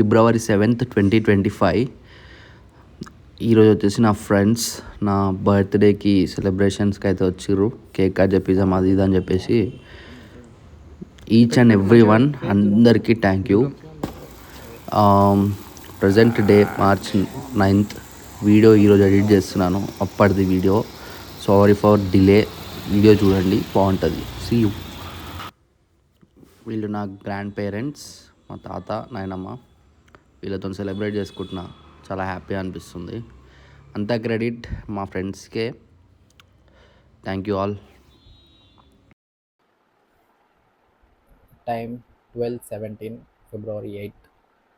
February 7th, 2025. ఈరోజు వచ్చేసి నా ఫ్రెండ్స్ నా బర్త్డేకి సెలబ్రేషన్స్కి అయితే వచ్చిర్రు. కేక్ కట్ చెప్పిద్దాం అది ఇది అని చెప్పేసి. ఈచ్ అండ్ ఎవ్రీ వన్ అందరికీ thank you. Present day March 9th. Video ఈరోజు ఎడిట్ చేస్తున్నాను, అప్పటిది video. Sorry for delay. Video చూడండి, బాగుంటుంది. See you. వీళ్ళు నా గ్రాండ్ పేరెంట్స్, మా తాత నాయనమ్మ. వీళ్ళతో సెలబ్రేట్ చేసుకుంటున్నా, చాలా హ్యాపీ అనిపిస్తుంది. అంతా క్రెడిట్ మా ఫ్రెండ్స్కే. Thank you all. Time 12:17 February 8th,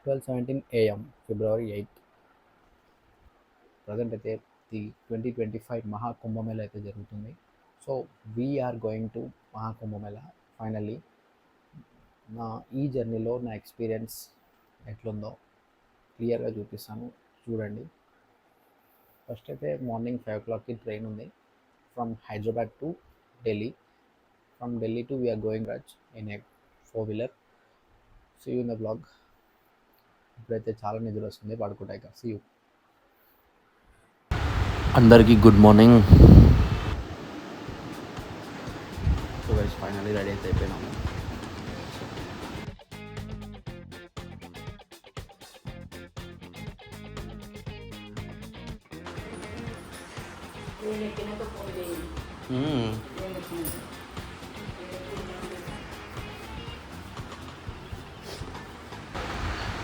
12:17 AM February 8th. Present అయితే ది 2025 మహాకుంభమేళ అయితే జరుగుతుంది. So we're going to Maha Kumbh Mela finally. ఈ జర్నీలో నా ఎక్స్పీరియన్స్ ఎట్లుందో క్లియర్గా చూపిస్తాను, చూడండి. ఫస్ట్ అయితే మార్నింగ్ 5 o'clockకి ట్రైన్ ఉంది from Hyderabad to Delhi. From Delhi to we're going రాజ్ in a 4-wheeler. See you in the blog. ఇప్పుడైతే చాలా నిధులు వస్తుంది, పడుకుంటాయి కదా. See you. అందరికీ good morning. So guys finally ready అయితే అయిపోయినాము.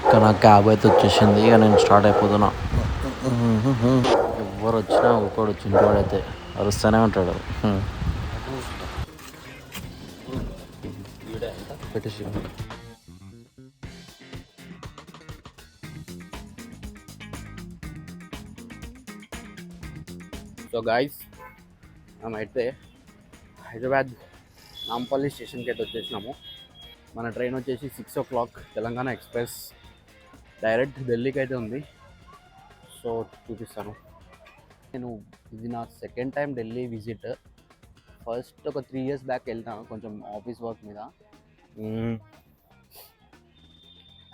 ఇక నా క్యాబ్ అయితే వచ్చేసింది, ఇక నేను స్టార్ట్ అయిపోతున్నా. ఎవరు వచ్చినా ఒక్కడు వచ్చినవాడైతే అరుస్తూనే ఉంటాడు. పెట్టేసి సో గాయస్, మనమైతే హైదరాబాద్ నాంపల్లి స్టేషన్కి అయితే వచ్చేసినాము. మన ట్రైన్ వచ్చేసి 6 o'clock తెలంగాణ ఎక్స్ప్రెస్ డైరెక్ట్ ఢిల్లీకి అయితే ఉంది. సో చూపిస్తాను. ఇది నా second time Delhi visit. First ఒక 3 years బ్యాక్ వెళ్తాను కొంచెం ఆఫీస్ వర్క్ మీద.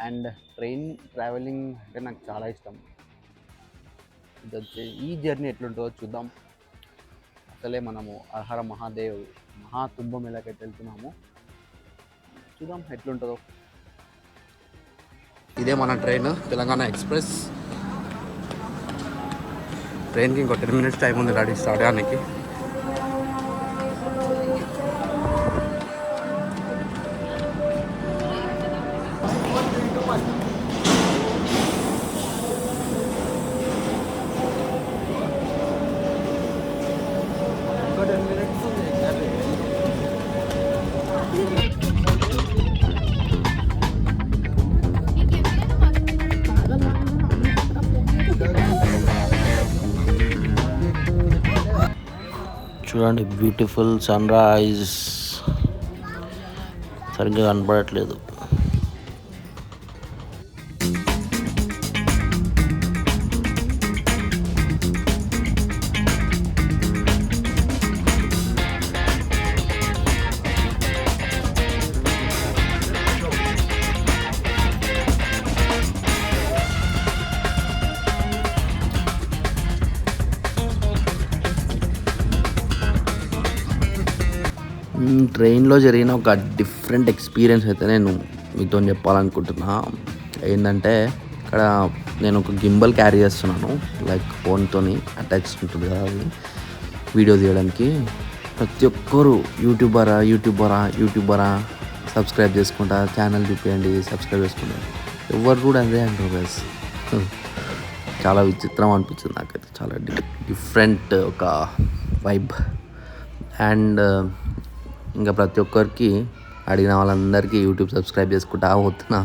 అండ్ ట్రైన్ ట్రావెలింగ్ అంటే నాకు చాలా ఇష్టం. ఇది వచ్చి ఈ జర్నీ ఎట్లుంటుందో చూద్దాం. అసలే మనము హర మహాదేవ్ మహాకుంభమేళాకైతే వెళ్తున్నాము, చూద్దాం ఎట్లుంటుందో. ఇదే మన ట్రైన్ తెలంగాణ ఎక్స్ప్రెస్. ట్రైన్కి ఇంకో 10 minutes టైం ఉంది రెడీ స్టార్ట్ అవ్వడానికి. చూడండి, బ్యూటిఫుల్ సన్ రైజ్. సరిగ్గా కనపడట్లేదు. ట్రైన్లో జరిగిన ఒక డిఫరెంట్ ఎక్స్పీరియన్స్ అయితే నేను మీతో చెప్పాలనుకుంటున్నా. ఏంటంటే ఇక్కడ నేను ఒక గింబల్ క్యారీ చేస్తున్నాను, లైక్ ఫోన్తో అటాచ్ ఉంటుంది కదా అది వీడియో తీయడానికి. ప్రతి ఒక్కరు యూట్యూబరా సబ్స్క్రైబ్ చేసుకుంటా, ఛానల్ చూపించండి, సబ్స్క్రైబ్ చేసుకుంటారు. ఎవరు కూడా అదే అంటారు గైస్. చాలా విచిత్రం అనిపించింది నాకైతే, చాలా డిఫరెంట్ ఒక వైబ్. అండ్ ఇంకా ప్రతి ఒక్కరికి అడిగిన వాళ్ళందరికీ యూట్యూబ్ సబ్స్క్రైబ్ చేసుకుంటా పోతున్నా.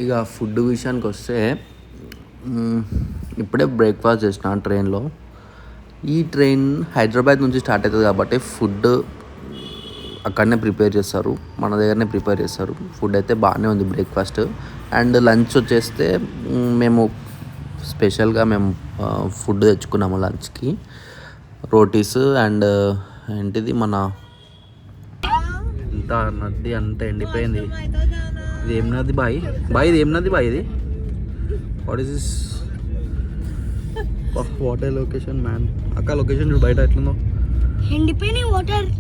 ఇక ఫుడ్ విషయానికి వస్తే ఇప్పుడే బ్రేక్ఫాస్ట్ చేసిన ట్రైన్లో. ఈ ట్రైన్ హైదరాబాద్ నుంచి స్టార్ట్ అవుతుంది కాబట్టి ఫుడ్ అక్కడనే ప్రిపేర్ చేస్తారు, మన దగ్గరనే ప్రిపేర్ చేస్తారు. ఫుడ్ అయితే బాగానే ఉంది, బ్రేక్ఫాస్ట్. అండ్ లంచ్ వచ్చేస్తే మేము స్పెషల్గా ఫుడ్ తెచ్చుకున్నాము లంచ్కి. రోటీస్ అండ్ ఏంటిది మన అంతా నది అంతా ఎండిపోయింది. ఇది ఏం నది బాయ్? ఇది ఏం నది బాయ్? ఇది what is this? Water location man. అక్క లొకేషన్ చూడు బయట ఎట్లుందో. ఎండిపోయినాయి వాటర్.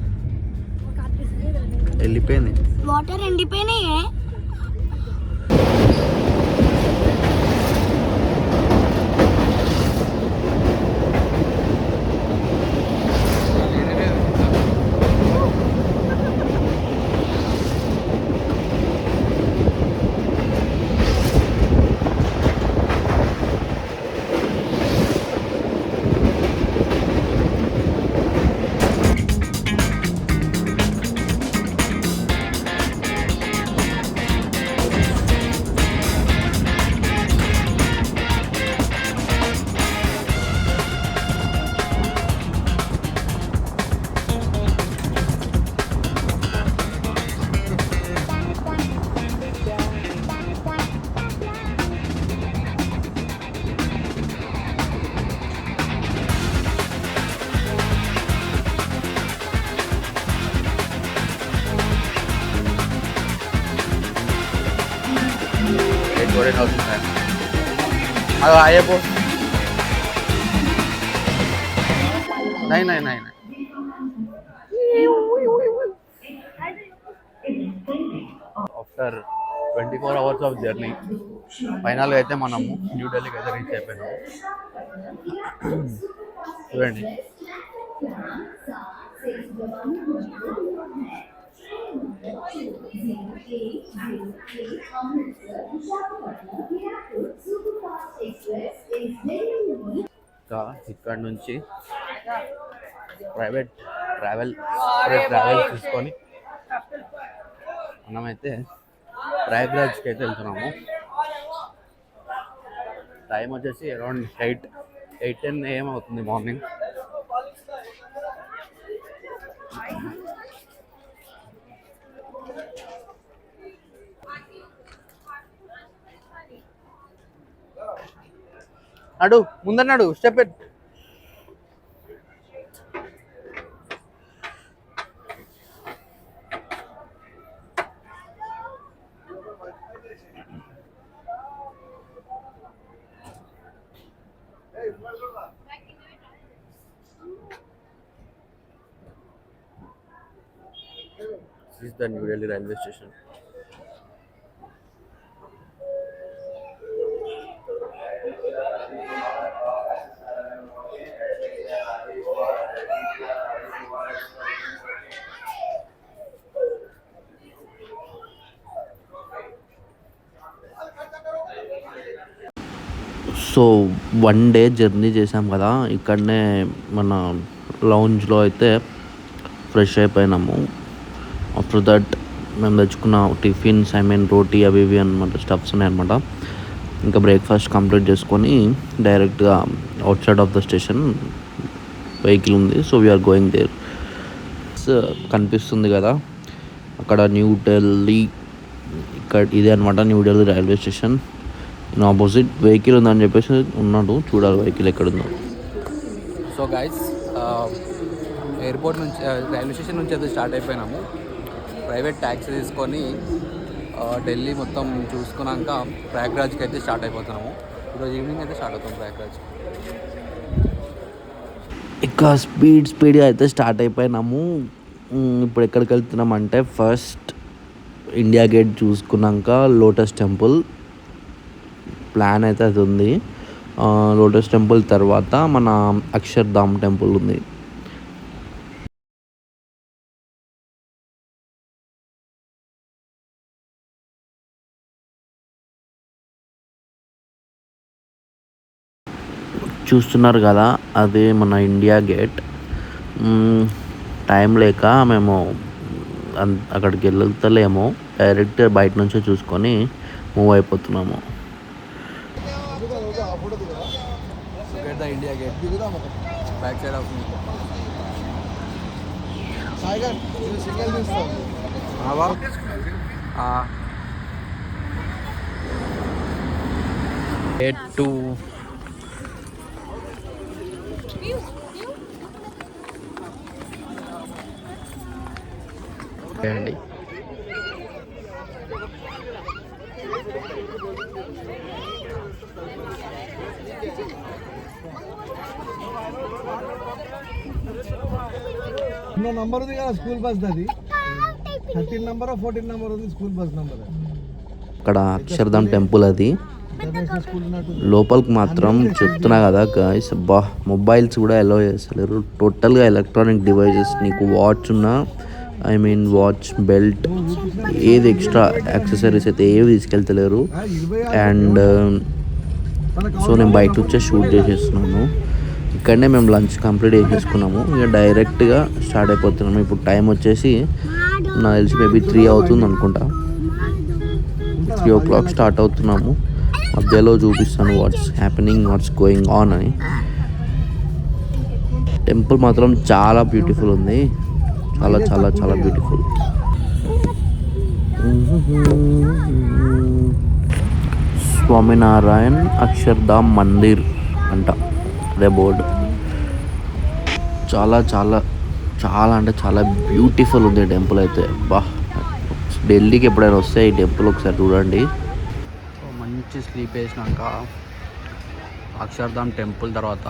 వెళ్ళిపోయింది వాటర్ ఎండిపోయినాయి. అది ఆయపో. नहीं नहीं नहीं नहीं. ఆఫ్టర్ 24 అవర్స్ ఆఫ్ జర్నీ ఫైనల్గా అయితే మనము న్యూఢిల్లీకి అయితే రీచ్ అయిపోయినాము. చూడండి ఇంకా ఇక్కడ నుంచి ప్రైవేట్ ట్రావెల్ తీసుకొని మనమైతే ప్రయాగ్రాజ్కి అయితే వెళ్తున్నాము. టైం వచ్చేసి అరౌండ్ 8-10 AM అవుతుంది మార్నింగ్. నడు ముందన్నాడు step at. This is the New Delhi railway station. So 1 day journey చేసాం కదా, ఇక్కడనే మన లౌంజ్లో అయితే ఫ్రెష్ అయిపోయినాము. ఆఫ్టర్ దట్ మేము తెచ్చుకున్న టిఫిన్స్ రోటీ అవి ఇవి అనమాట స్టఫ్స్ ఉన్నాయన్నమాట. ఇంకా బ్రేక్ఫాస్ట్ కంప్లీట్ చేసుకొని డైరెక్ట్గా outside of the station vehicle ఉంది. So we're going there. కనిపిస్తుంది కదా అక్కడ న్యూ ఢిల్లీ, ఇక్కడ ఇదే అనమాట న్యూ ఢిల్లీ రైల్వే స్టేషన్. నేను ఆపోజిట్ వెహికల్ ఉందని చెప్పేసి ఉన్నాడు, చూడాలి వెహికల్ ఎక్కడుందో. సో గైస్ ఎయిర్పోర్ట్ నుంచి రైల్వే స్టేషన్ నుంచి అయితే స్టార్ట్ అయిపోయినాము. ప్రైవేట్ ట్యాక్సీ తీసుకొని ఢిల్లీ మొత్తం చూసుకున్నాక ప్రయాగ్రాజ్కి అయితే స్టార్ట్ అయిపోతున్నాము. ఈరోజు ఈవినింగ్ అయితే స్టార్ట్ అవుతాం ప్రయాగ్రాజ్. ఇక స్పీడ్గా అయితే స్టార్ట్ అయిపోయినాము. ఇప్పుడు ఎక్కడికి వెళ్తున్నామంటే ఫస్ట్ ఇండియా గేట్ చూసుకున్నాక లోటస్ టెంపుల్ ప్లాన్ అయితే అది ఉంది. లోటస్ టెంపుల్ తర్వాత మన అక్షర్ధామ్ టెంపుల్ ఉంది. చూస్తున్నారు కదా అదే మన ఇండియా గేట్. టైం లేక మేము అక్కడికి వెళ్తలేము, డైరెక్ట్ బయట నుంచే చూసుకొని మూవ్ అయిపోతున్నాము. India Gate back side of gate 2. అండి నంబర్ ఉంది కదా స్కూల్ బస్ అది 13 నంబర్ 14 నంబర్ ఉంది స్కూల్ బస్ నంబర్. అక్కడ అక్షర్ధామ్ టెంపుల్ అది. లోపలికి మాత్రం చెప్తున్నా కదా గాయ్స్, మొబైల్స్ కూడా అలో చేస్తలేరు. టోటల్గా ఎలక్ట్రానిక్ డివైజెస్, నీకు వాచ్ ఉన్నా వాచ్, బెల్ట్, ఏది ఎక్స్ట్రా యాక్సెసరీస్ అయితే ఏవి తీసుకెళ్తలేరు. అండ్ సో నేను బయట వచ్చే షూట్ చేసేస్తున్నాను. ఇక్కడనే మేము లంచ్ కంప్లీట్ చేసేసుకున్నాము. ఇక డైరెక్ట్గా స్టార్ట్ అయిపోతున్నాము. ఇప్పుడు టైం వచ్చేసి నాకు తెలిసి మేబీ 3 అవుతుంది అనుకుంటా. 3 o'clock స్టార్ట్ అవుతున్నాము. మధ్యలో చూపిస్తాను what's happening, what's going on అని. టెంపుల్ మాత్రం చాలా బ్యూటిఫుల్ ఉంది, చాలా చాలా చాలా బ్యూటిఫుల్. స్వామినారాయణ్ అక్షర్ధామ్ మందిర్ అంట అదే బోర్డు. చాలా చాలా చాలా అంటే చాలా బ్యూటిఫుల్ ఉంది టెంపుల్ అయితే. ఢిల్లీకి ఎప్పుడైనా వస్తే ఈ టెంపుల్ ఒకసారి చూడండి. మంచి స్లీప్ వేసినాక అక్షర్ధామ్ టెంపుల్ తర్వాత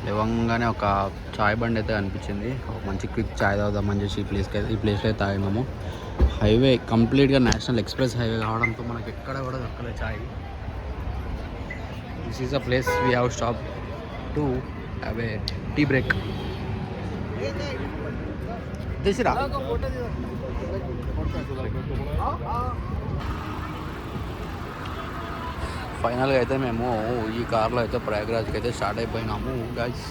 లేవంగానే ఒక చాయ్ బండి అయితే అనిపించింది. ఒక మంచి క్విక్ చాయ్ తాగుదామని చెప్పి ఈ ప్లేస్లో అయితే తాగినాము. హైవే కంప్లీట్గా నేషనల్ ఎక్స్ప్రెస్ హైవే కావడంతో మనకి ఎక్కడ కూడా దొరకలేదు చాయ్. This is a place we have stop to have a tea break. తీసిరా ఫైనల్గా అయితే మేము ఈ కార్లో అయితే ప్రయాగ్రాజ్కి అయితే స్టార్ట్ అయిపోయినాము గైస్.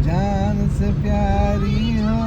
जान से प्यारी हो